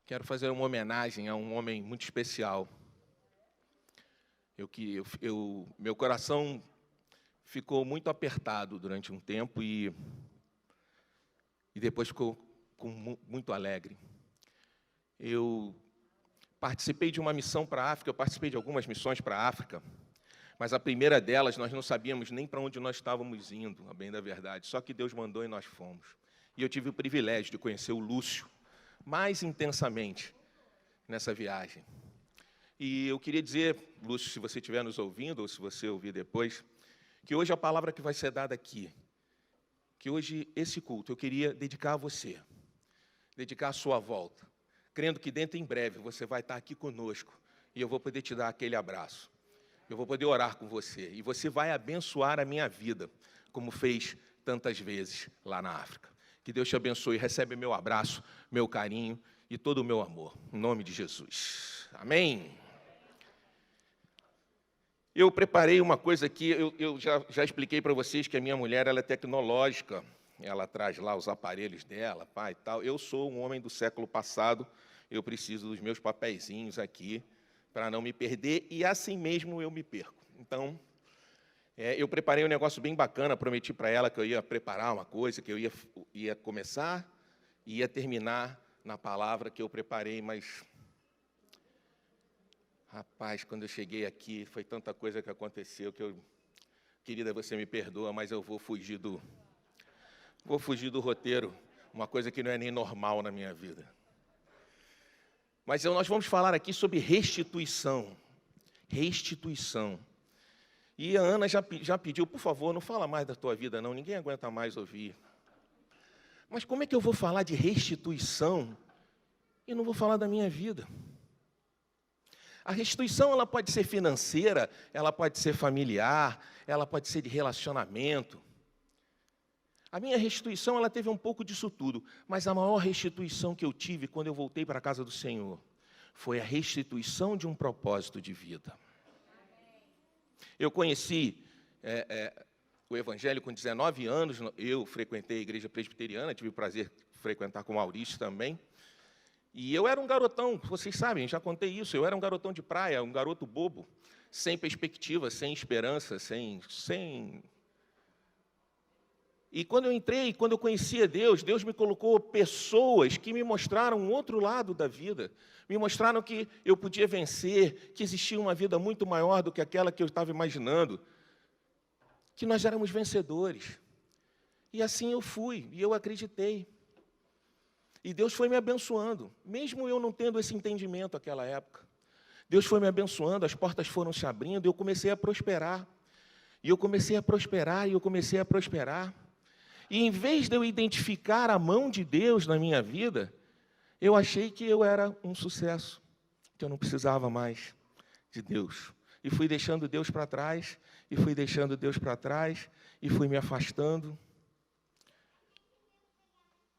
Quero fazer uma homenagem a um homem muito especial. Meu coração ficou muito apertado durante um tempo e depois ficou muito alegre. Eu participei de uma missão para a África, eu participei de algumas missões para a África, mas a primeira delas nós não sabíamos nem para onde nós estávamos indo, a bem da verdade, só que Deus mandou e nós fomos. E eu tive o privilégio de conhecer o Lúcio mais intensamente nessa viagem. E eu queria dizer, Lúcio, se você estiver nos ouvindo, ou se você ouvir depois, que hoje a palavra que vai ser dada aqui, que hoje esse culto eu queria dedicar a você, dedicar a sua volta, crendo que dentro em breve você vai estar aqui conosco e eu vou poder te dar aquele abraço. Eu vou poder orar com você e você vai abençoar a minha vida, como fez tantas vezes lá na África. Que Deus te abençoe, recebe meu abraço, meu carinho e todo o meu amor, em nome de Jesus. Amém? Eu preparei uma coisa aqui, eu já expliquei para vocês que a minha mulher ela é tecnológica, ela traz lá os aparelhos dela, pai e tal. Eu sou um homem do século passado, eu preciso dos meus papeizinhos aqui, para não me perder, e assim mesmo eu me perco. Então, eu preparei um negócio bem bacana, prometi para ela que eu ia preparar uma coisa, que eu ia começar e ia terminar na palavra que eu preparei, mas, rapaz, quando eu cheguei aqui, foi tanta coisa que aconteceu que querida, você me perdoa, mas eu vou fugir do roteiro, uma coisa que não é nem normal na minha vida. Mas nós vamos falar aqui sobre restituição. Restituição. E a Ana já pediu, por favor, não fala mais da tua vida, não, ninguém aguenta mais ouvir. Mas como é que eu vou falar de restituição e não vou falar da minha vida? A restituição ela pode ser financeira, ela pode ser familiar, ela pode ser de relacionamento. A minha restituição ela teve um pouco disso tudo, mas a maior restituição que eu tive quando eu voltei para a casa do Senhor foi a restituição de um propósito de vida. Eu conheci o Evangelho com 19 anos, eu frequentei a igreja presbiteriana, tive o prazer de frequentar com o Maurício também. E eu era um garotão, vocês sabem, já contei isso, eu era um garotão de praia, um garoto bobo, sem perspectiva, sem esperança, sem... E quando eu entrei, quando eu conhecia Deus, Deus me colocou pessoas que me mostraram um outro lado da vida, me mostraram que eu podia vencer, que existia uma vida muito maior do que aquela que eu estava imaginando, que nós éramos vencedores. E assim eu fui, e eu acreditei. E Deus foi me abençoando, mesmo eu não tendo esse entendimento naquela época. Deus foi me abençoando, as portas foram se abrindo, e eu comecei a prosperar. E eu comecei a prosperar, e eu comecei a prosperar. E em vez de eu identificar a mão de Deus na minha vida, eu achei que eu era um sucesso, que eu não precisava mais de Deus. E fui deixando Deus para trás, e fui deixando Deus para trás, e fui me afastando.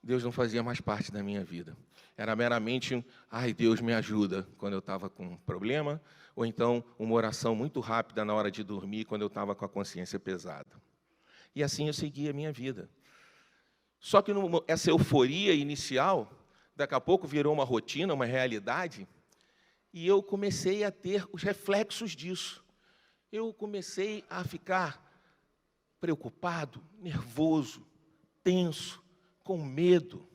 Deus não fazia mais parte da minha vida. Era meramente ai, Deus me ajuda, quando eu estava com um problema, ou então uma oração muito rápida na hora de dormir, quando eu estava com a consciência pesada. E assim eu segui a minha vida. Só que essa euforia inicial, daqui a pouco virou uma rotina, uma realidade, e eu comecei a ter os reflexos disso. Eu comecei a ficar preocupado, nervoso, tenso, com medo.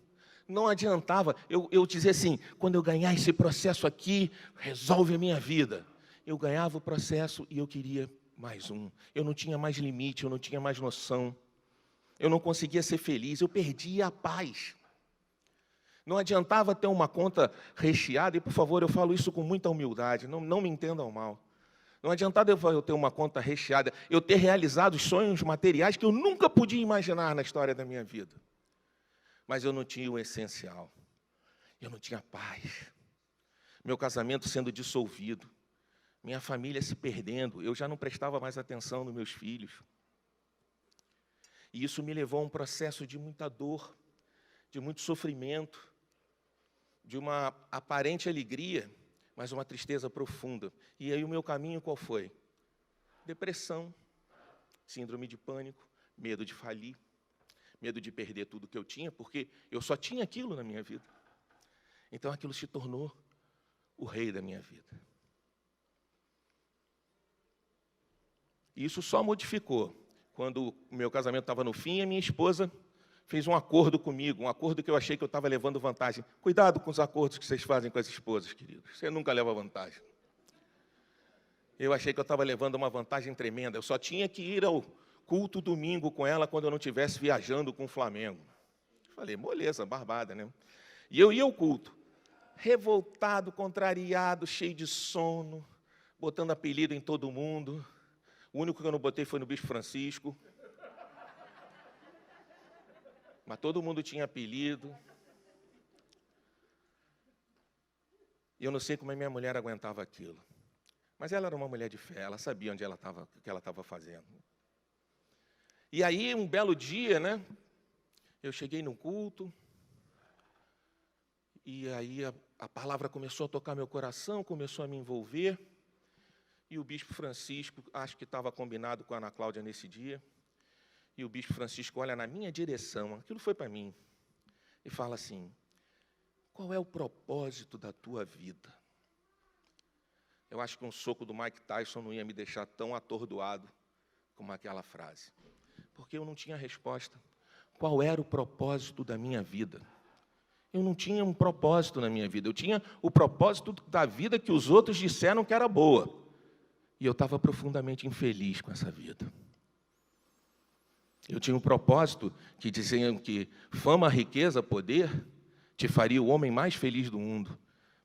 Não adiantava eu dizer assim, quando eu ganhar esse processo aqui, resolve a minha vida. Eu ganhava o processo e eu queria mais um. Eu não tinha mais limite, eu não tinha mais noção. Eu não conseguia ser feliz, eu perdia a paz. Não adiantava ter uma conta recheada, e por favor, eu falo isso com muita humildade, não me entendam mal. Não adiantava eu ter uma conta recheada, eu ter realizado os sonhos materiais que eu nunca podia imaginar na história da minha vida. Mas eu não tinha o essencial. Eu não tinha paz. Meu casamento sendo dissolvido. Minha família se perdendo. Eu já não prestava mais atenção nos meus filhos. E isso me levou a um processo de muita dor, de muito sofrimento, de uma aparente alegria, mas uma tristeza profunda. E aí o meu caminho qual foi? Depressão, síndrome de pânico, medo de falir, medo de perder tudo que eu tinha, porque eu só tinha aquilo na minha vida. Então aquilo se tornou o rei da minha vida. E isso só modificou quando o meu casamento estava no fim e a minha esposa fez um acordo comigo, um acordo que eu achei que eu estava levando vantagem. Cuidado com os acordos que vocês fazem com as esposas, queridos. Você nunca leva vantagem. Eu achei que eu estava levando uma vantagem tremenda. Eu só tinha que ir ao culto domingo com ela quando eu não estivesse viajando com o Flamengo. Falei, moleza, barbada, né? E eu ia ao culto, revoltado, contrariado, cheio de sono, botando apelido em todo mundo. O único que eu não botei foi no Bispo Francisco. Mas todo mundo tinha apelido. E eu não sei como a minha mulher aguentava aquilo. Mas ela era uma mulher de fé, ela sabia onde ela estava, o que ela estava fazendo. E aí, um belo dia, né? Eu cheguei no culto, e aí a palavra começou a tocar meu coração, começou a me envolver, e o Bispo Francisco, acho que estava combinado com a Ana Cláudia nesse dia, e o Bispo Francisco olha na minha direção, aquilo foi para mim, e fala assim, qual é o propósito da tua vida? Eu acho que um soco do Mike Tyson não ia me deixar tão atordoado como aquela frase, porque eu não tinha resposta. Qual era o propósito da minha vida? Eu não tinha um propósito na minha vida, eu tinha o propósito da vida que os outros disseram que era boa. E eu estava profundamente infeliz com essa vida. Eu tinha um propósito que diziam que fama, riqueza, poder te faria o homem mais feliz do mundo.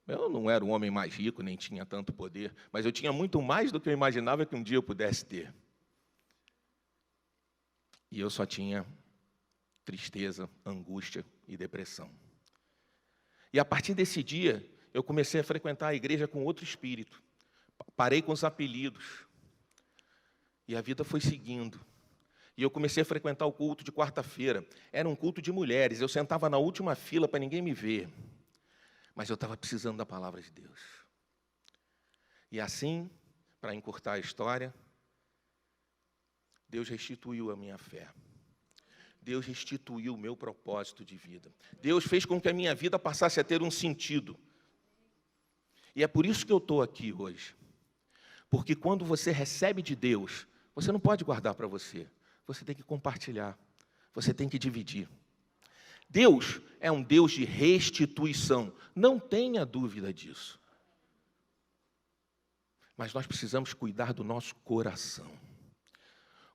Eu não era o homem mais rico, nem tinha tanto poder, mas eu tinha muito mais do que eu imaginava que um dia eu pudesse ter. E eu só tinha tristeza, angústia e depressão. E a partir desse dia, eu comecei a frequentar a igreja com outro espírito. Parei com os apelidos. E a vida foi seguindo. E eu comecei a frequentar o culto de quarta-feira. Era um culto de mulheres. Eu sentava na última fila para ninguém me ver. Mas eu estava precisando da palavra de Deus. E assim, para encurtar a história, Deus restituiu a minha fé. Deus restituiu o meu propósito de vida. Deus fez com que a minha vida passasse a ter um sentido. E é por isso que eu estou aqui hoje. Porque quando você recebe de Deus, você não pode guardar para você. Você tem que compartilhar. Você tem que dividir. Deus é um Deus de restituição. Não tenha dúvida disso. Mas nós precisamos cuidar do nosso coração.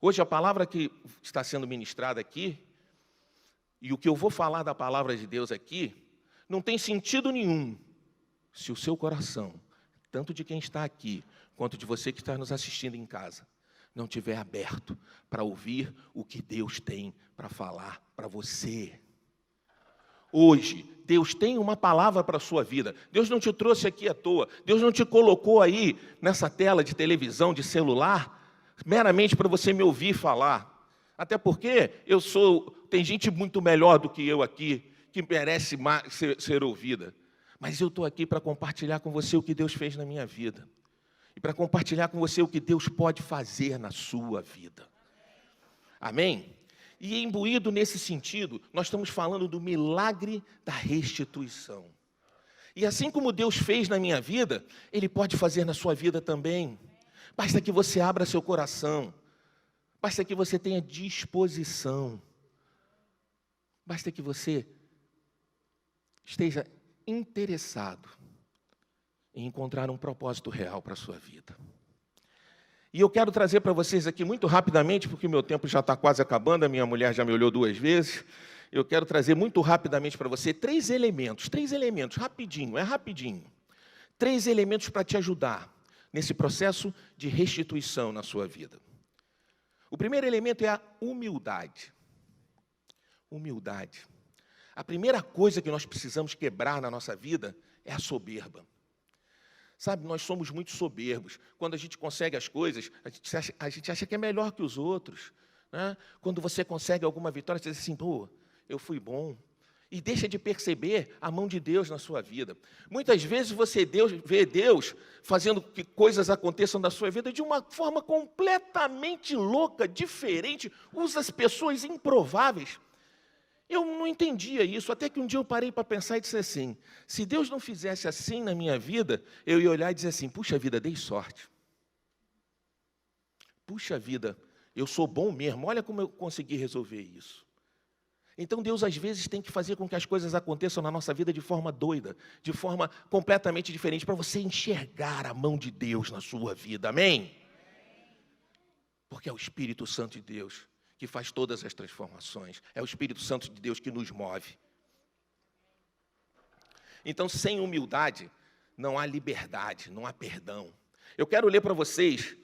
Hoje, a palavra que está sendo ministrada aqui, e o que eu vou falar da palavra de Deus aqui, não tem sentido nenhum se o seu coração, tanto de quem está aqui, quanto de você que está nos assistindo em casa, não estiver aberto para ouvir o que Deus tem para falar para você. Hoje, Deus tem uma palavra para a sua vida. Deus não te trouxe aqui à toa. Deus não te colocou aí nessa tela de televisão, de celular, meramente para você me ouvir falar. Até porque tem gente muito melhor do que eu aqui, que merece ser ouvida. Mas eu estou aqui para compartilhar com você o que Deus fez na minha vida. E para compartilhar com você o que Deus pode fazer na sua vida. Amém? E imbuído nesse sentido, nós estamos falando do milagre da restituição. E assim como Deus fez na minha vida, Ele pode fazer na sua vida também. Basta que você abra seu coração. Basta que você tenha disposição. Basta que você esteja interessado em encontrar um propósito real para a sua vida. E eu quero trazer para vocês aqui muito rapidamente, porque o meu tempo já está quase acabando, a minha mulher já me olhou 2 vezes. Eu quero trazer muito rapidamente para você 3 elementos, rapidinho, é rapidinho. 3 elementos para te ajudar nesse processo de restituição na sua vida. O primeiro elemento é a humildade. Humildade. A primeira coisa que nós precisamos quebrar na nossa vida é a soberba. Sabe, nós somos muito soberbos. Quando a gente consegue as coisas, a gente acha que é melhor que os outros. Né? Quando você consegue alguma vitória, você diz assim, pô, eu fui bom. E deixa de perceber a mão de Deus na sua vida. Muitas vezes você vê Deus fazendo que coisas aconteçam na sua vida de uma forma completamente louca, diferente, usa as pessoas improváveis. Eu não entendia isso, até que um dia eu parei para pensar e disse assim, se Deus não fizesse assim na minha vida, eu ia olhar e dizer assim, puxa vida, dei sorte. Puxa vida, eu sou bom mesmo, olha como eu consegui resolver isso. Então Deus às vezes tem que fazer com que as coisas aconteçam na nossa vida de forma doida, de forma completamente diferente, para você enxergar a mão de Deus na sua vida, amém? Porque é o Espírito Santo de Deus que faz todas as transformações, é o Espírito Santo de Deus que nos move. Então, sem humildade, não há liberdade, não há perdão. Eu quero ler para vocês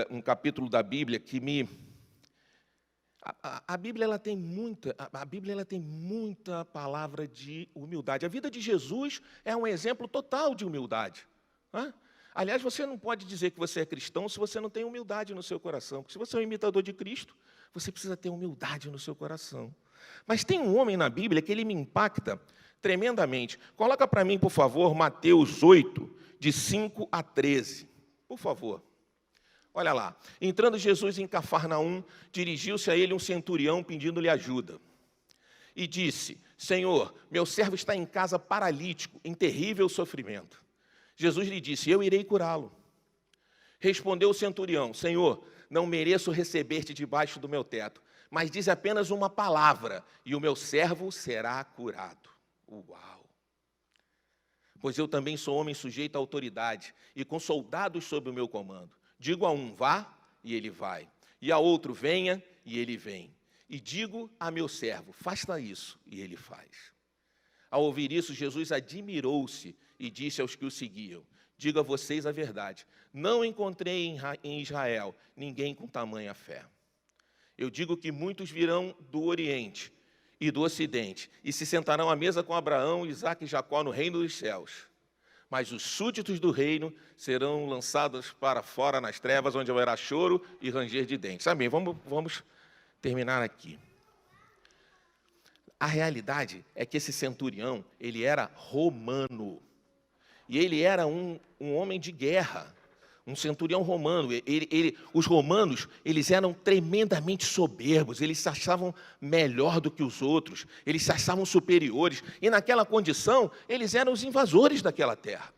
um capítulo da Bíblia que me... A Bíblia ela tem muita palavra de humildade. A vida de Jesus é um exemplo total de humildade. Aliás, você não pode dizer que você é cristão se você não tem humildade no seu coração. Porque se você é um imitador de Cristo, você precisa ter humildade no seu coração. Mas tem um homem na Bíblia que ele me impacta tremendamente. Coloca para mim, por favor, Mateus 8, de 5 a 13. Por favor. Olha lá. Entrando Jesus em Cafarnaum, dirigiu-se a ele um centurião pedindo-lhe ajuda. E disse, Senhor, meu servo está em casa paralítico, em terrível sofrimento. Jesus lhe disse, eu irei curá-lo. Respondeu o centurião, Senhor, não mereço receber-te debaixo do meu teto, mas diz apenas uma palavra, e o meu servo será curado. Uau! Pois eu também sou homem sujeito à autoridade, e com soldados sob o meu comando. Digo a um, vá, e ele vai. E a outro, venha, e ele vem. E digo a meu servo, faça isso, e ele faz. Ao ouvir isso, Jesus admirou-se e disse aos que o seguiam, digo a vocês a verdade, não encontrei em Israel ninguém com tamanha fé. Eu digo que muitos virão do Oriente e do Ocidente, e se sentarão à mesa com Abraão, Isaque e Jacó no reino dos céus. Mas os súditos do reino serão lançados para fora nas trevas, onde haverá choro e ranger de dentes. Amém, vamos terminar aqui. A realidade é que esse centurião, ele era romano. E ele era um homem de guerra, um centurião romano. Os romanos, eles eram tremendamente soberbos, eles se achavam melhor do que os outros, eles se achavam superiores, e naquela condição, eles eram os invasores daquela terra.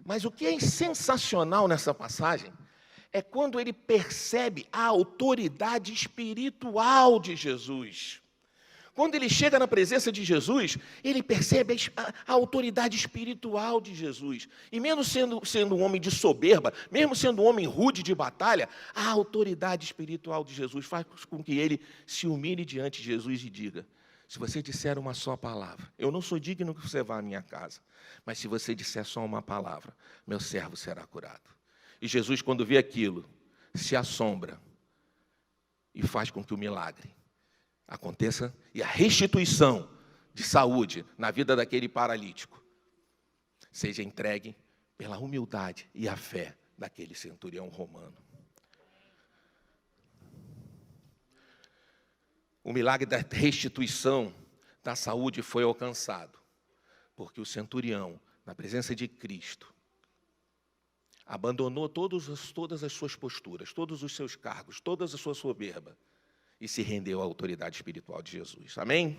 Mas o que é sensacional nessa passagem é quando ele percebe a autoridade espiritual de Jesus. Quando ele chega na presença de Jesus, ele percebe a autoridade espiritual de Jesus. E mesmo sendo um homem de soberba, mesmo sendo um homem rude de batalha, a autoridade espiritual de Jesus faz com que ele se humilhe diante de Jesus e diga, se você disser uma só palavra, eu não sou digno que você vá à minha casa, mas se você disser só uma palavra, meu servo será curado. E Jesus, quando vê aquilo, se assombra e faz com que o milagre aconteça e a restituição de saúde na vida daquele paralítico seja entregue pela humildade e a fé daquele centurião romano. O milagre da restituição da saúde foi alcançado, porque o centurião, na presença de Cristo, abandonou todas as suas posturas, todos os seus cargos, toda a sua soberba, e se rendeu à autoridade espiritual de Jesus. Amém?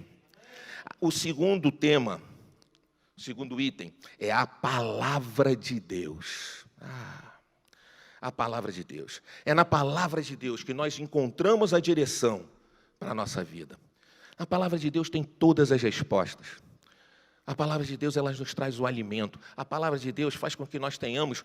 O segundo tema, o segundo item, é a palavra de Deus. A palavra de Deus. É na palavra de Deus que nós encontramos a direção para a nossa vida. A palavra de Deus tem todas as respostas. A palavra de Deus, ela nos traz o alimento. A palavra de Deus faz com que nós tenhamos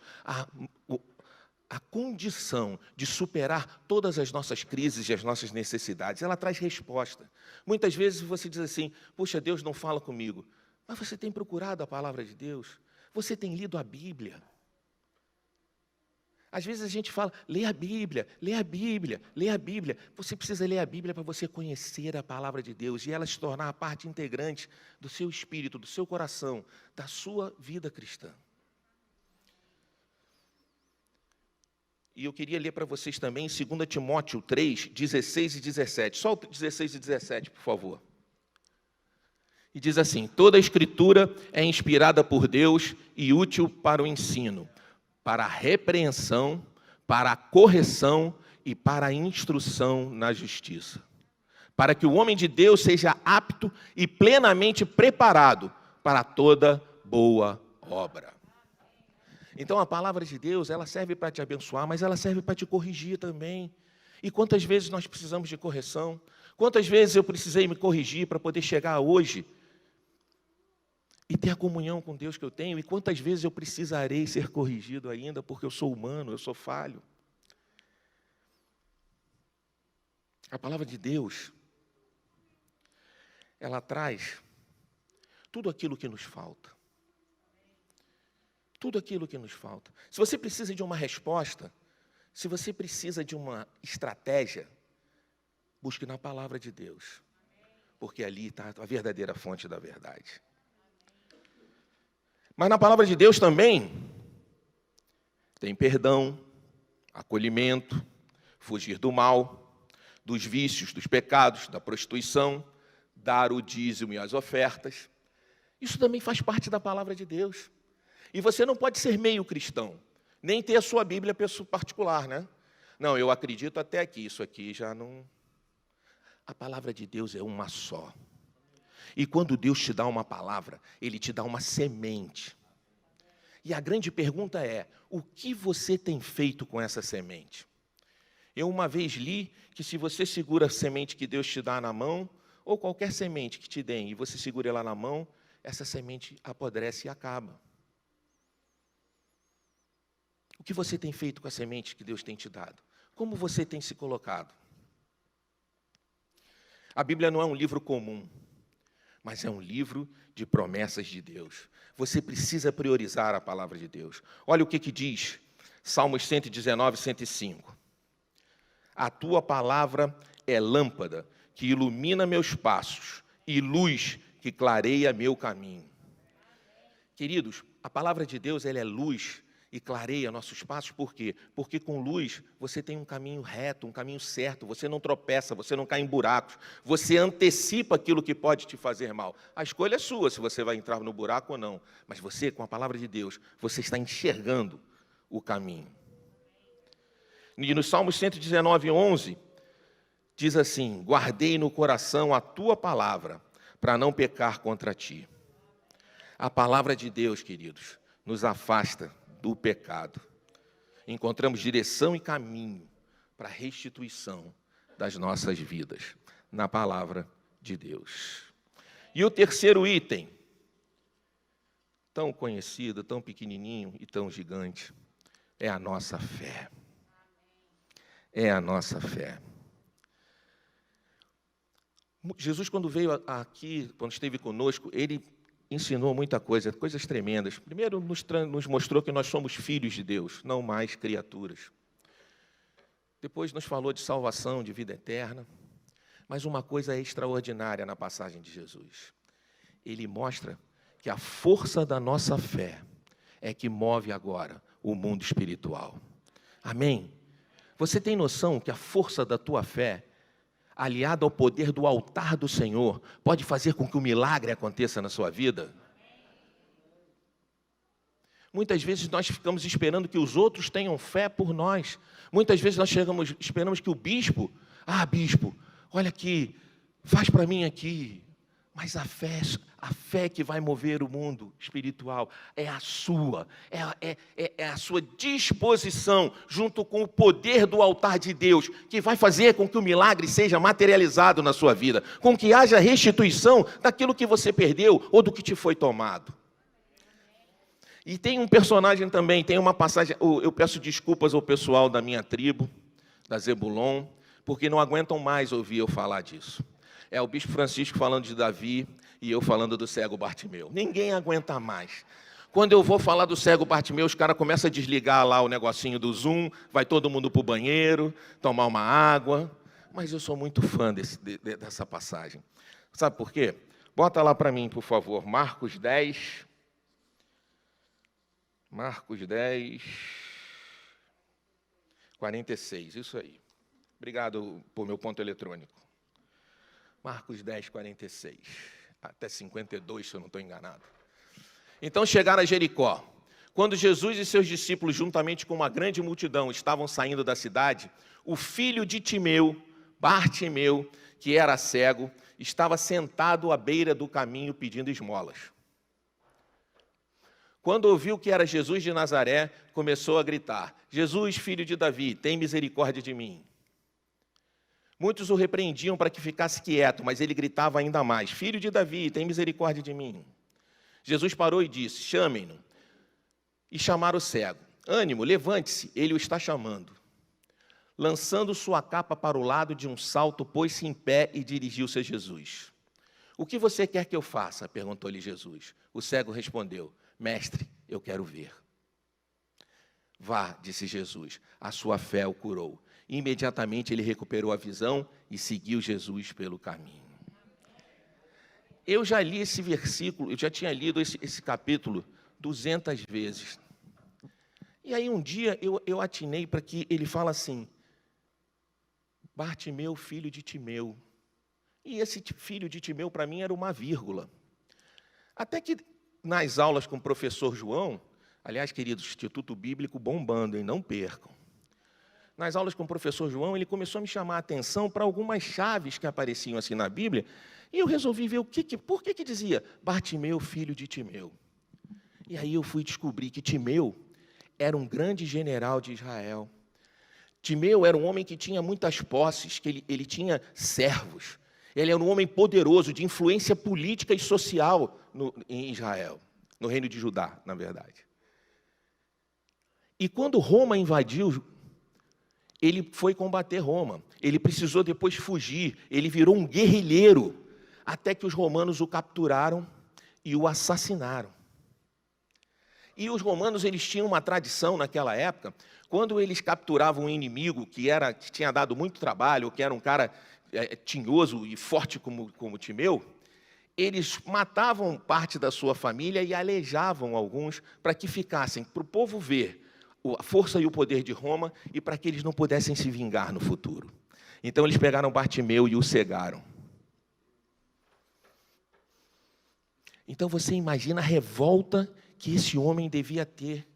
a condição de superar todas as nossas crises e as nossas necessidades. Ela traz resposta. Muitas vezes você diz assim, puxa, Deus não fala comigo. Mas você tem procurado a palavra de Deus? Você tem lido a Bíblia? Às vezes a gente fala, lê a Bíblia, lê a Bíblia, lê a Bíblia. Você precisa ler a Bíblia para você conhecer a palavra de Deus e ela se tornar a parte integrante do seu espírito, do seu coração, da sua vida cristã. E eu queria ler para vocês também 2 Timóteo 3, 16 e 17. Só o 16 e 17, por favor. E diz assim, toda a Escritura é inspirada por Deus e útil para o ensino, para a repreensão, para a correção e para a instrução na justiça, para que o homem de Deus seja apto e plenamente preparado para toda boa obra. Então a palavra de Deus, ela serve para te abençoar, mas ela serve para te corrigir também. E quantas vezes nós precisamos de correção? Quantas vezes eu precisei me corrigir para poder chegar hoje e ter a comunhão com Deus que eu tenho? E quantas vezes eu precisarei ser corrigido ainda, porque eu sou humano, eu sou falho? A palavra de Deus, ela traz tudo aquilo que nos falta. Tudo aquilo que nos falta. Se você precisa de uma resposta, se você precisa de uma estratégia, busque na palavra de Deus, porque ali está a verdadeira fonte da verdade. Mas na palavra de Deus também tem perdão, acolhimento, fugir do mal, dos vícios, dos pecados, da prostituição, dar o dízimo e as ofertas. Isso também faz parte da palavra de Deus. E você não pode ser meio cristão, nem ter a sua Bíblia particular, né? Não, eu acredito até aqui, isso aqui já não... A palavra de Deus é uma só. E quando Deus te dá uma palavra, Ele te dá uma semente. E a grande pergunta é, o que você tem feito com essa semente? Eu uma vez li que se você segura a semente que Deus te dá na mão, ou qualquer semente que te deem, e você segura ela na mão, essa semente apodrece e acaba. O que você tem feito com a semente que Deus tem te dado? Como você tem se colocado? A Bíblia não é um livro comum, mas é um livro de promessas de Deus. Você precisa priorizar a palavra de Deus. Olha o que diz Salmos 119, 105. A tua palavra é lâmpada que ilumina meus passos e luz que clareia meu caminho. Queridos, a palavra de Deus, ela é luz e clareia nossos passos, por quê? Porque com luz você tem um caminho reto, um caminho certo, você não tropeça, você não cai em buracos, você antecipa aquilo que pode te fazer mal. A escolha é sua, se você vai entrar no buraco ou não, mas você, com a palavra de Deus, você está enxergando o caminho. E no Salmo 119, 11, diz assim, guardei no coração a tua palavra, para não pecar contra ti. A palavra de Deus, queridos, nos afasta do pecado. Encontramos direção e caminho para a restituição das nossas vidas, na palavra de Deus. E o terceiro item, tão conhecido, tão pequenininho e tão gigante, é a nossa fé. É a nossa fé. Jesus, quando veio aqui, quando esteve conosco, Ele ensinou muita coisa, coisas tremendas. Primeiro, nos mostrou que nós somos filhos de Deus, não mais criaturas. Depois nos falou de salvação, de vida eterna. Mas uma coisa é extraordinária na passagem de Jesus. Ele mostra que a força da nossa fé é que move agora o mundo espiritual. Amém? Você tem noção que a força da tua fé, aliada ao poder do altar do Senhor, pode fazer com que o milagre aconteça na sua vida? Muitas vezes nós ficamos esperando que os outros tenham fé por nós. Muitas vezes nós esperamos que o bispo, bispo, olha aqui, faz para mim aqui. Mas a fé que vai mover o mundo espiritual é a sua, é a sua disposição, junto com o poder do altar de Deus, que vai fazer com que o milagre seja materializado na sua vida, com que haja restituição daquilo que você perdeu ou do que te foi tomado. E tem um personagem também, tem uma passagem, eu peço desculpas ao pessoal da minha tribo, da Zebulon, porque não aguentam mais ouvir eu falar disso. É o bispo Francisco falando de Davi e eu falando do cego Bartimeu. Ninguém aguenta mais. Quando eu vou falar do cego Bartimeu, os caras começam a desligar lá o negocinho do Zoom, vai todo mundo para o banheiro, tomar uma água. Mas eu sou muito fã dessa passagem. Sabe por quê? Bota lá para mim, por favor, Marcos 10. Marcos 10, 46, isso aí. Obrigado por meu ponto eletrônico. Marcos 10, 46, até 52, se eu não estou enganado. Então chegaram a Jericó. Quando Jesus e seus discípulos, juntamente com uma grande multidão, estavam saindo da cidade, o filho de Timeu, Bartimeu, que era cego, estava sentado à beira do caminho pedindo esmolas. Quando ouviu que era Jesus de Nazaré, começou a gritar: Jesus, filho de Davi, tem misericórdia de mim. Muitos o repreendiam para que ficasse quieto, mas ele gritava ainda mais: Filho de Davi, tem misericórdia de mim. Jesus parou e disse: Chamem-no. E chamaram o cego. Ânimo, levante-se, ele o está chamando. Lançando sua capa para o lado de um salto, pôs-se em pé e dirigiu-se a Jesus. O que você quer que eu faça? Perguntou-lhe Jesus. O cego respondeu: Mestre, eu quero ver. Vá, disse Jesus, a sua fé o curou. Imediatamente ele recuperou a visão e seguiu Jesus pelo caminho. Eu já li esse versículo, eu já tinha lido esse capítulo 200 vezes. E aí um dia eu atinei para que ele fala assim: Bartimeu, filho de Timeu. E esse filho de Timeu para mim era uma vírgula. Até que nas aulas com o professor João, aliás, queridos, Instituto Bíblico bombando, hein? Não percam. Nas aulas com o professor João, ele começou a me chamar a atenção para algumas chaves que apareciam assim na Bíblia, e eu resolvi ver por que dizia Bartimeu, filho de Timeu. E aí eu fui descobrir que Timeu era um grande general de Israel. Timeu era um homem que tinha muitas posses, que ele tinha servos. Ele era um homem poderoso, de influência política e social em Israel, no reino de Judá, na verdade. E quando Roma invadiu, ele foi combater Roma. Ele precisou depois fugir. Ele virou um guerrilheiro, até que os romanos o capturaram e o assassinaram. E os romanos, eles tinham uma tradição naquela época, quando eles capturavam um inimigo que tinha dado muito trabalho, que era um cara tinhoso e forte como Timeu, eles matavam parte da sua família e aleijavam alguns para que ficassem, para o povo ver a força e o poder de Roma e para que eles não pudessem se vingar no futuro. Então eles pegaram Bartimeu e o cegaram. Então você imagina a revolta que esse homem devia ter.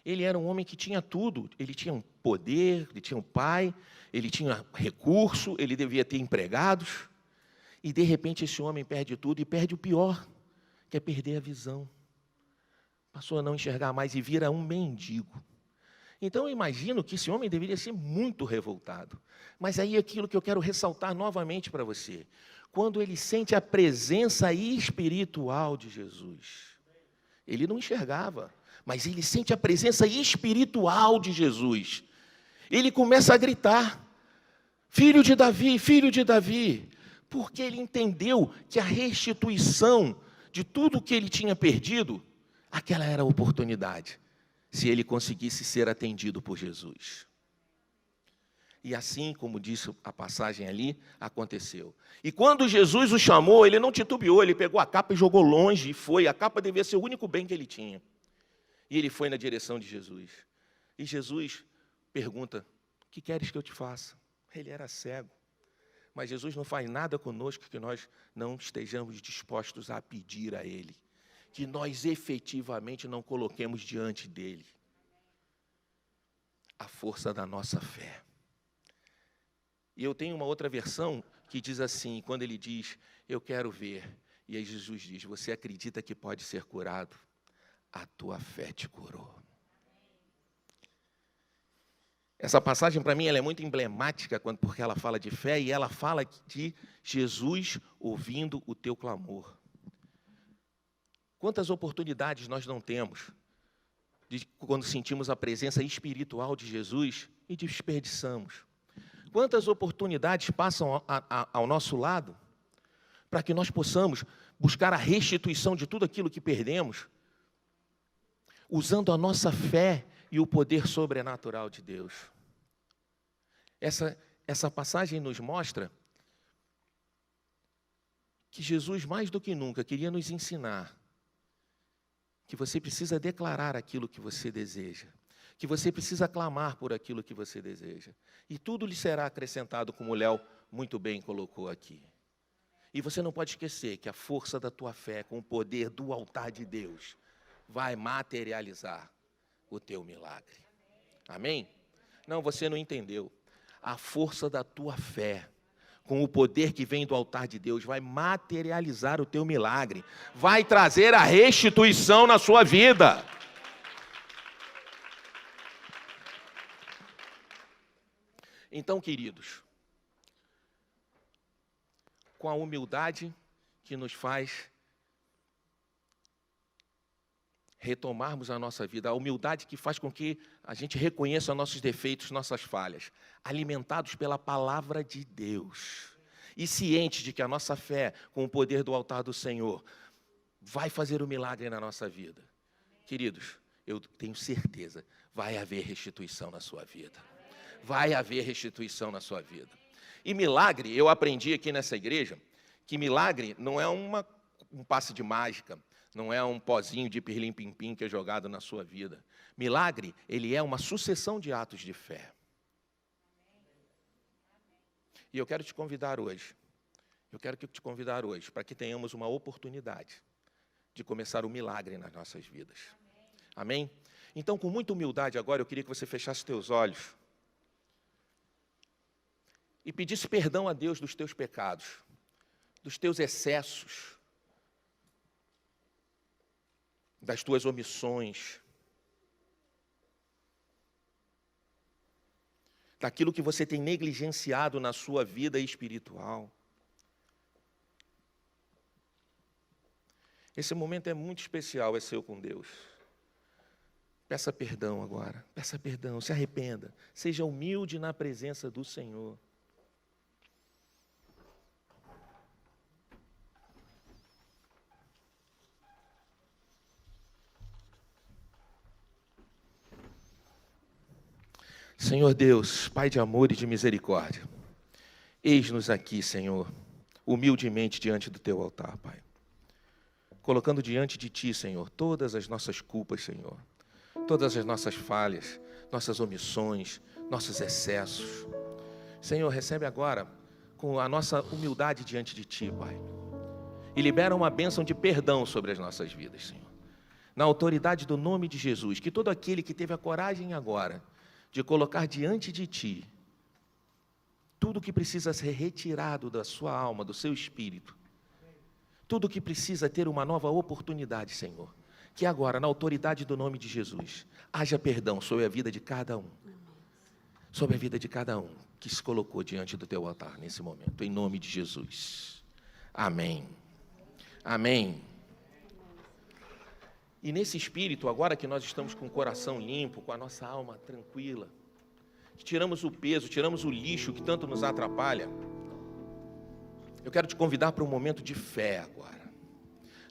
Ele era um homem que tinha tudo. Ele tinha um poder, ele tinha um pai, ele tinha recurso, ele devia ter empregados. E, de repente, esse homem perde tudo e perde o pior, que é perder a visão. Passou a não enxergar mais e vira um mendigo. Então, eu imagino que esse homem deveria ser muito revoltado. Mas aí aquilo que eu quero ressaltar novamente para você. Quando ele sente a presença espiritual de Jesus. Ele não enxergava, mas ele sente a presença espiritual de Jesus. Ele começa a gritar: Filho de Davi, filho de Davi. Porque ele entendeu que a restituição de tudo que ele tinha perdido, aquela era a oportunidade, se ele conseguisse ser atendido por Jesus. E assim, como disse a passagem ali, aconteceu. E quando Jesus o chamou, ele não titubeou, ele pegou a capa e jogou longe e foi. A capa devia ser o único bem que ele tinha. E ele foi na direção de Jesus. E Jesus pergunta: o que queres que eu te faça? Ele era cego. Mas Jesus não faz nada conosco que nós não estejamos dispostos a pedir a Ele. Que nós efetivamente não coloquemos diante dEle a força da nossa fé. E eu tenho uma outra versão que diz assim, quando ele diz: eu quero ver. E aí Jesus diz: você acredita que pode ser curado? A tua fé te curou. Essa passagem, para mim, ela é muito emblemática, porque ela fala de fé e ela fala de Jesus ouvindo o teu clamor. Quantas oportunidades nós não temos quando sentimos a presença espiritual de Jesus e desperdiçamos? Quantas oportunidades passam ao nosso lado para que nós possamos buscar a restituição de tudo aquilo que perdemos, usando a nossa fé e o poder sobrenatural de Deus. Essa passagem nos mostra que Jesus, mais do que nunca, queria nos ensinar que você precisa declarar aquilo que você deseja, que você precisa clamar por aquilo que você deseja, e tudo lhe será acrescentado, como o Léo muito bem colocou aqui. E você não pode esquecer que a força da tua fé, com o poder do altar de Deus, vai materializar o teu milagre. Amém? Não, você não entendeu. A força da tua fé com o poder que vem do altar de Deus, vai materializar o teu milagre, vai trazer a restituição na sua vida. Então, queridos, com a humildade que nos faz retomarmos a nossa vida, a humildade que faz com que a gente reconheça nossos defeitos, nossas falhas, alimentados pela palavra de Deus e ciente de que a nossa fé, com o poder do altar do Senhor, vai fazer o milagre na nossa vida. Queridos, eu tenho certeza, vai haver restituição na sua vida. Vai haver restituição na sua vida. E milagre, eu aprendi aqui nessa igreja, que milagre não é um passe de mágica, não é um pozinho de pirlim-pim-pim que é jogado na sua vida. Milagre, ele é uma sucessão de atos de fé. E eu quero te convidar hoje, para que tenhamos uma oportunidade de começar o milagre nas nossas vidas. Amém? Então, com muita humildade agora, eu queria que você fechasse teus olhos e pedisse perdão a Deus dos teus pecados, dos teus excessos, das tuas omissões, daquilo que você tem negligenciado na sua vida espiritual. Esse momento é muito especial, é seu com Deus. Peça perdão agora, peça perdão, se arrependa, seja humilde na presença do Senhor. Senhor Deus, Pai de amor e de misericórdia, eis-nos aqui, Senhor, humildemente diante do Teu altar, Pai. Colocando diante de Ti, Senhor, todas as nossas culpas, Senhor, todas as nossas falhas, nossas omissões, nossos excessos. Senhor, recebe agora com a nossa humildade diante de Ti, Pai, e libera uma bênção de perdão sobre as nossas vidas, Senhor. Na autoridade do nome de Jesus, que todo aquele que teve a coragem agora de colocar diante de Ti tudo que precisa ser retirado da sua alma, do seu espírito, tudo que precisa ter uma nova oportunidade, Senhor, que agora, na autoridade do nome de Jesus, haja perdão sobre a vida de cada um, sobre a vida de cada um que se colocou diante do Teu altar nesse momento, em nome de Jesus. Amém. Amém. E nesse espírito, agora que nós estamos com o coração limpo, com a nossa alma tranquila, que tiramos o peso, tiramos o lixo que tanto nos atrapalha, eu quero te convidar para um momento de fé agora.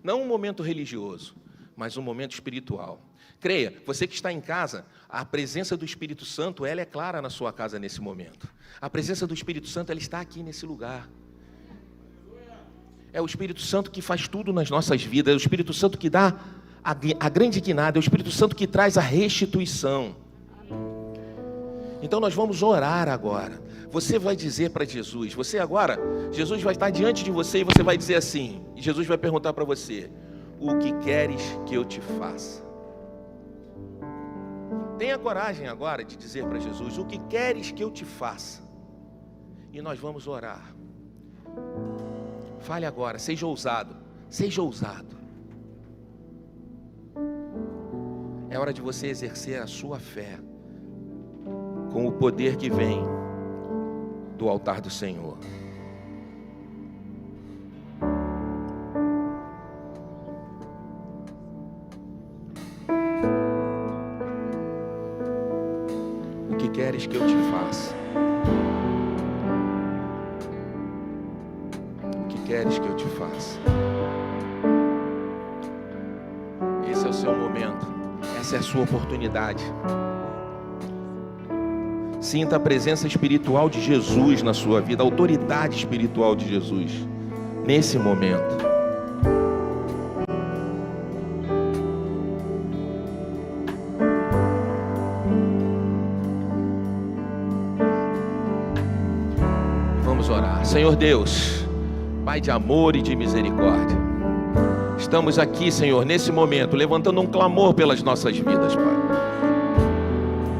Não um momento religioso, mas um momento espiritual. Creia, você que está em casa, a presença do Espírito Santo, ela é clara na sua casa nesse momento. A presença do Espírito Santo, ela está aqui nesse lugar. É o Espírito Santo que faz tudo nas nossas vidas, é o Espírito Santo que dá a grande guinada, é o Espírito Santo que traz a restituição. Então nós vamos orar agora. Você vai dizer para Jesus, Jesus vai estar diante de você e você vai dizer assim, e Jesus vai perguntar para você: o que queres que eu te faça? Tenha coragem agora de dizer para Jesus: o que queres que eu te faça? E nós vamos orar. Fale agora, seja ousado, seja ousado. É hora de você exercer a sua fé com o poder que vem do altar do Senhor. O que queres que eu te faça? O que queres que eu te faça? Esse é o seu momento. Essa é a sua oportunidade. Sinta a presença espiritual de Jesus na sua vida, a autoridade espiritual de Jesus, nesse momento. Vamos orar. Senhor Deus, Pai de amor e de misericórdia, estamos aqui, Senhor, nesse momento, levantando um clamor pelas nossas vidas, Pai.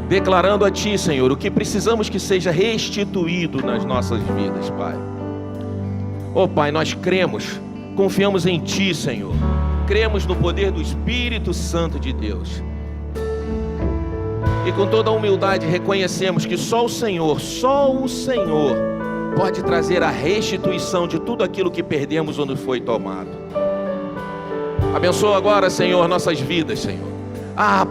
Declarando a Ti, Senhor, o que precisamos que seja restituído nas nossas vidas, Pai. Oh Pai, nós cremos, confiamos em Ti, Senhor. Cremos no poder do Espírito Santo de Deus. E com toda a humildade reconhecemos que só o Senhor pode trazer a restituição de tudo aquilo que perdemos ou nos foi tomado. Abençoa agora, Senhor, nossas vidas, Senhor.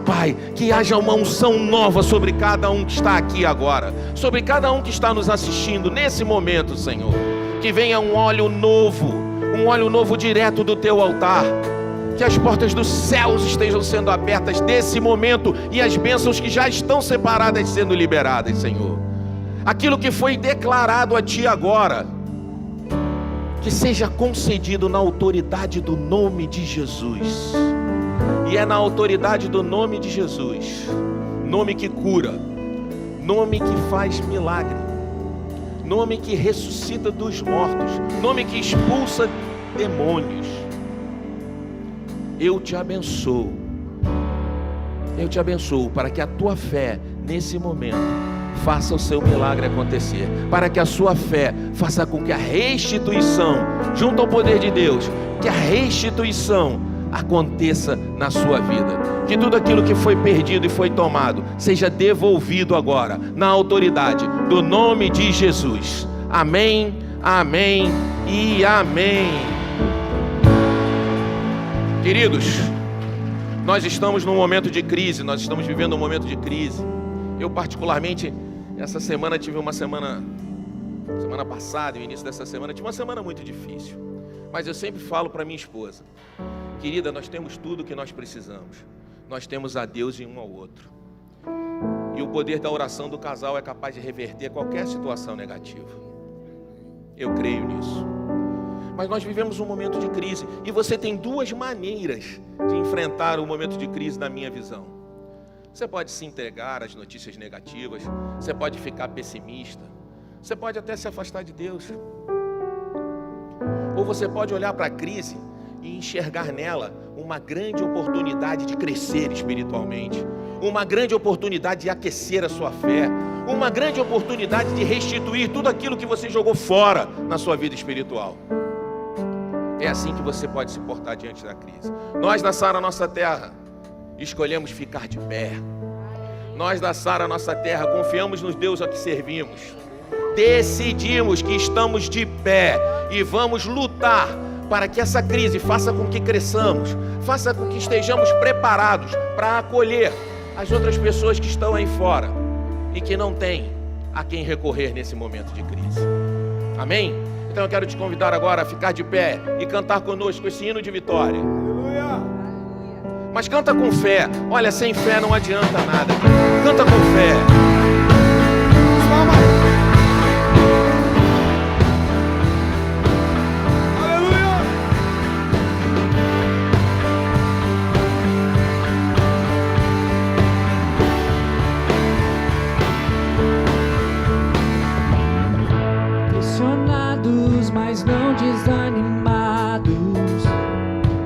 Pai, que haja uma unção nova sobre cada um que está aqui agora, sobre cada um que está nos assistindo nesse momento, Senhor. Que venha um óleo novo direto do Teu altar. Que as portas dos céus estejam sendo abertas nesse momento e as bênçãos que já estão separadas sendo liberadas, Senhor. Aquilo que foi declarado a Ti agora, que seja concedido na autoridade do nome de Jesus. E é na autoridade do nome de Jesus, nome que cura, nome que faz milagre, nome que ressuscita dos mortos, nome que expulsa demônios. Eu te abençoo para que a tua fé nesse momento faça o seu milagre acontecer, para que a sua fé faça com que a restituição, junto ao poder de Deus, que a restituição aconteça na sua vida, que tudo aquilo que foi perdido e foi tomado seja devolvido agora, na autoridade do nome de Jesus. Amém, amém e amém. Queridos, nós estamos num momento de crise, nós estamos vivendo um momento de crise. Eu particularmente, essa semana tive uma semana passada, o início dessa semana, tive uma semana muito difícil. Mas eu sempre falo para minha esposa: querida, nós temos tudo o que nós precisamos. Nós temos a Deus em um ao outro. E o poder da oração do casal é capaz de reverter qualquer situação negativa. Eu creio nisso. Mas nós vivemos um momento de crise. E você tem duas maneiras de enfrentar o momento de crise na minha visão. Você pode se entregar às notícias negativas. Você pode ficar pessimista. Você pode até se afastar de Deus. Ou você pode olhar para a crise e enxergar nela uma grande oportunidade de crescer espiritualmente, uma grande oportunidade de aquecer a sua fé, uma grande oportunidade de restituir tudo aquilo que você jogou fora na sua vida espiritual. É assim que você pode se portar diante da crise. Nós da Sara Nossa Terra escolhemos ficar de pé. Nós da Sara Nossa Terra confiamos no Deus a que servimos. Decidimos que estamos de pé e vamos lutar para que essa crise faça com que cresçamos, faça com que estejamos preparados para acolher as outras pessoas que estão aí fora e que não têm a quem recorrer nesse momento de crise. Amém? Então eu quero te convidar agora a ficar de pé e cantar conosco esse hino de vitória. Aleluia! Mas canta com fé. Olha, sem fé não adianta nada. Canta com fé. Mas não desanimados,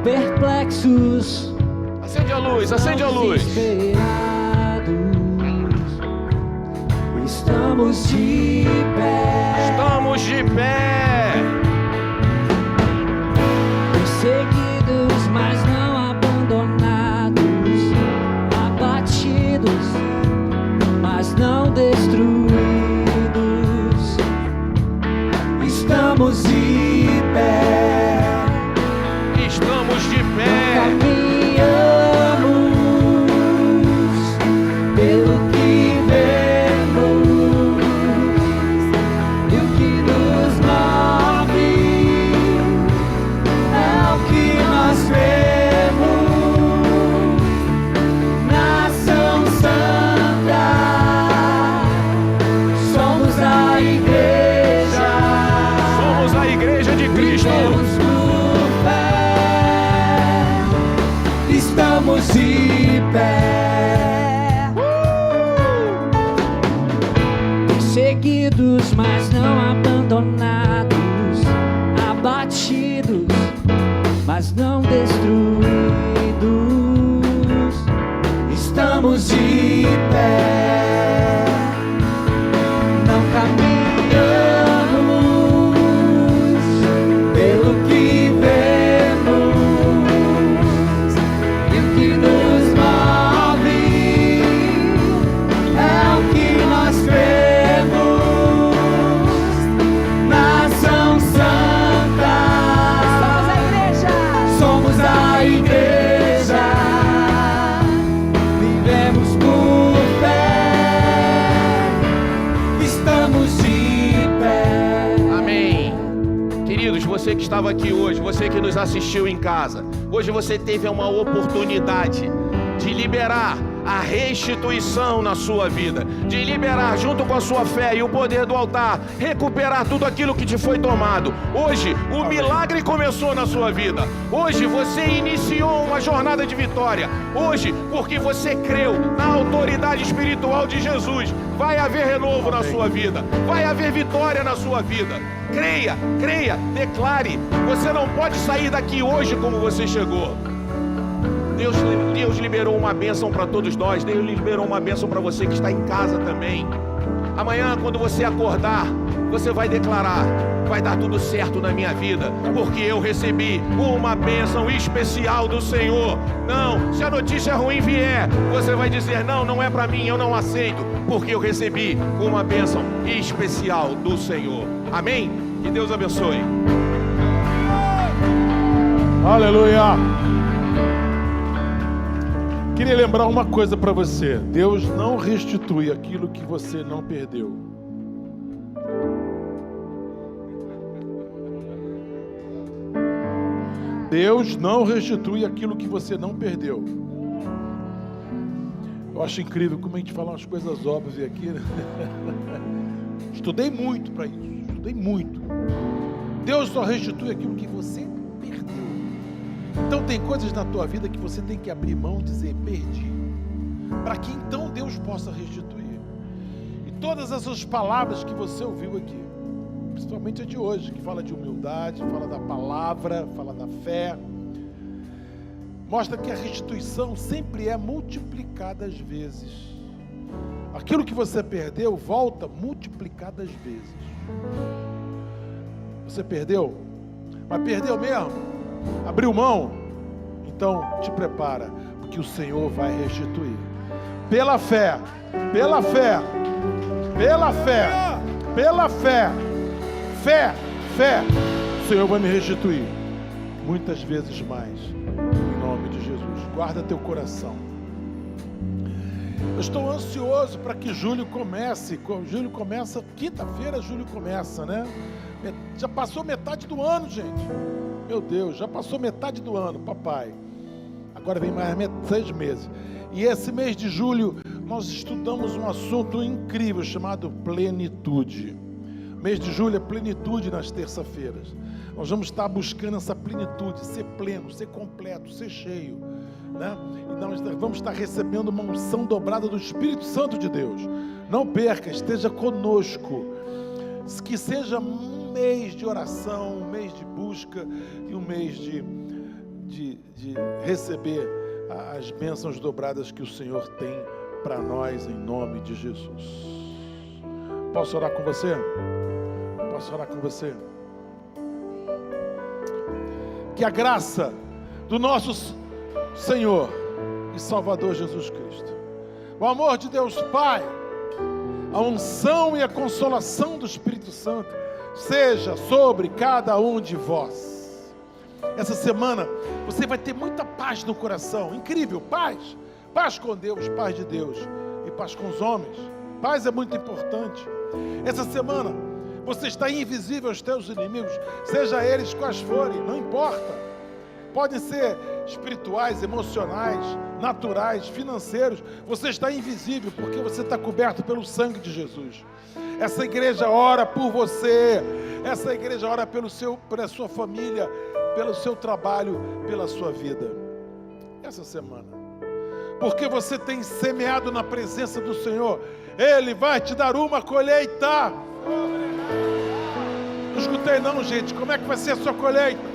perplexos. Acende a luz, acende a luz. Estamos de pé. Estamos de pé. Perseguidos, mas não abandonados. Abatidos, mas não destruídos. Estamos de pé. Estamos de pé. Caminhamos pelo que vemos e o que nos move é o que nós vemos. Nação Santa, somos a igreja. Somos a igreja de Cristo. Estamos de pé. Perseguidos, mas não abandonados. Abatidos, mas não destruídos. Estamos de pé. Não caminhamos estava aqui hoje, você que nos assistiu em casa, hoje você teve uma oportunidade de liberar a restituição na sua vida, de liberar junto com a sua fé e o poder do altar, recuperar tudo aquilo que te foi tomado. Hoje o milagre começou na sua vida. Hoje você iniciou uma jornada de vitória. Hoje, porque você creu na autoridade espiritual de Jesus, vai haver renovo na sua vida, vai haver vitória na sua vida. Creia, creia, declare. Você não pode sair daqui hoje como você chegou. Deus liberou uma bênção para todos nós. Deus liberou uma bênção para você que está em casa também. Amanhã, quando você acordar, você vai declarar: vai dar tudo certo na minha vida, porque eu recebi uma bênção especial do Senhor. Não, se a notícia ruim vier, você vai dizer: não, não é para mim, eu não aceito, porque eu recebi uma bênção especial do Senhor. Amém? Que Deus abençoe. Aleluia! Queria lembrar uma coisa para você: Deus não restitui aquilo que você não perdeu. Deus não restitui aquilo que você não perdeu. Eu acho incrível como a gente fala umas coisas óbvias aqui, né? Estudei muito para isso, estudei muito. Deus só restitui aquilo que você perdeu. Então tem coisas na tua vida que você tem que abrir mão e dizer: perdi, para que então Deus possa restituir. E todas essas palavras que você ouviu aqui, principalmente a de hoje, que fala de humildade, fala da palavra, fala da fé, mostra que a restituição sempre é multiplicada às vezes. Aquilo que você perdeu volta multiplicado às vezes. Você perdeu? Mas perdeu mesmo? Abriu mão? Então te prepara, porque o Senhor vai restituir. Pela fé, pela fé, pela fé, pela fé, fé, o Senhor vai me restituir muitas vezes mais, em nome de Jesus. Guarda teu coração. Eu estou ansioso para que julho comece. Julho começa, quinta-feira julho começa, né? Já passou metade do ano, gente. Meu Deus, já passou metade do ano, papai. Agora vem mais 6 meses. E esse mês de julho nós estudamos um assunto incrível chamado plenitude. Mês de julho é plenitude nas terça-feiras. Nós vamos estar buscando essa plenitude, ser pleno, ser completo, ser cheio, né? E nós vamos estar recebendo uma unção dobrada do Espírito Santo de Deus. Não perca, esteja conosco. Que seja um mês de oração, um mês de busca e um mês de receber as bênçãos dobradas que o Senhor tem para nós, em nome de Jesus. Posso orar com você? Posso orar com você? Que a graça do nosso Senhor e Salvador Jesus Cristo, o amor de Deus Pai, a unção e a consolação do Espírito Santo seja sobre cada um de vós. Essa semana você vai ter muita paz no coração, incrível, paz com Deus, paz de Deus e paz com os homens. Paz é muito importante. Essa semana você está invisível aos teus inimigos, seja eles quais forem, não importa. Podem ser espirituais, emocionais, naturais, financeiros. Você está invisível porque você está coberto pelo sangue de Jesus. Essa igreja ora por você. Essa igreja ora pela sua família, pelo seu trabalho, pela sua vida. Essa semana, porque você tem semeado na presença do Senhor, Ele vai te dar uma colheita. Não escutei não, gente. Como é que vai ser a sua colheita?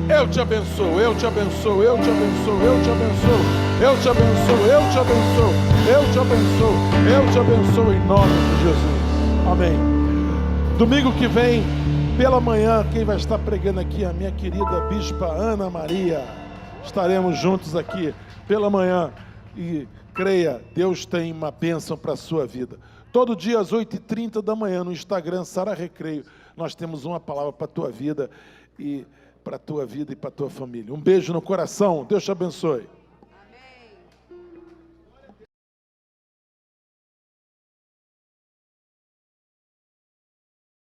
Eu te abençoo, eu te abençoo, eu te abençoo, eu te abençoo, eu te abençoo, eu te abençoo, eu te abençoo, eu te abençoo em nome de Jesus. Amém. Domingo que vem, pela manhã, quem vai estar pregando aqui é a minha querida Bispa Ana Maria. Estaremos juntos aqui pela manhã e creia, Deus tem uma bênção para a sua vida. Todo dia às 8h30 da manhã no Instagram Sara Recreio, nós temos uma palavra para a tua vida e para a tua vida e para a tua família. Um beijo no coração, Deus te abençoe.